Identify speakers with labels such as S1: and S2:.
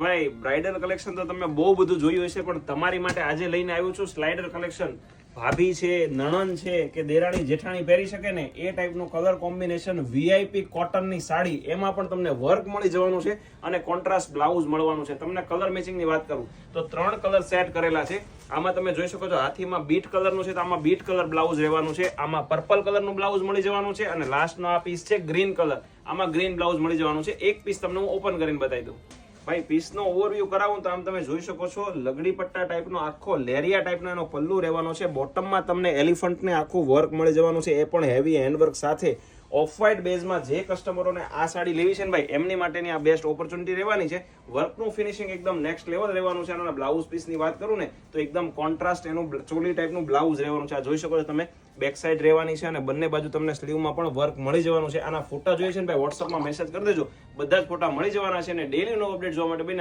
S1: ભાઈ bridal collection તો તમે બહુ બધું જોયું હશે, પણ તમારી માટે આજે લઈને આવ્યો છું સ્લાઇડર કલેક્શન. ભાભી છે, નણંદ છે કે દેરાણી જેઠાણી પહેરી શકે ને એ ટાઈપનું કલર કોમ્બિનેશન વીઆઈપી કોટનની સાડી, એમાં પણ તમને વર્ક મળી જવાનું છે અને કોન્ટ્રાસ્ટ બ્લાઉઝ મળવાનું છે. તમને કલર મેચિંગની વાત કરું તો 3 કલર સેટ કરેલા છે. આમાં તમે જોઈ શકો છો હાથીમાં બીટ કલરનું છે, તો આમાં બીટ કલર બ્લાઉઝ રહેવાનું છે. આમાં પર્પલ કલરનું બ્લાઉઝ મળી જવાનું છે અને લાસ્ટનો આ પીસ છે ગ્રીન કલર, આમાં ગ્રીન બ્લાઉઝ મળી જવાનું છે. એક પીસ તમને હું ઓપન કરીને બતાવી દઉં. ભાઈ પીસનો ઓવરવ્યુ કરાવું તો આમ તમે જોઈ શકો છો લગડી પટ્ટા ટાઈપનો આખો લેરિયા ટાઈપનો એનો પલ્લુ રહેવાનો છે. બોટમમાં તમને એલિફન્ટને આખું વર્ક મળી જવાનું છે, એ પણ હેવી હેન્ડવર્ક સાથે. ઓફ વ્હાઇટ બેઝમાં જે કસ્ટમરોને આ સાડી લેવી છે ને ભાઈ, એમની માટેની આ બેસ્ટ ઓપોર્ચ્યુનિટી રહેવાની છે. વર્કનું ફિનિશિંગ એકદમ નેક્સ્ટ લેવલ રહેવાનું છે. અને બ્લાઉઝ પીસની વાત કરું ને તો એકદમ કોન્ટ્રાસ્ટ એનું ચોલી ટાઈપનું બ્લાઉઝ રહેવાનું છે. આ જોઈ શકો છો તમે, બેક સાઈડ રહેવાની છે અને બંને બાજુ તમને સ્લીવમાં પણ વર્ક મળી જવાનું છે. આના ફોટા જોઈએ છે ને ભાઈ, વોટ્સઅપમાં મેસેજ કરી દેજો, બધા જ ફોટા મળી જવાના છે. અને ડેલી નો અપડેટ જોવા માટે બને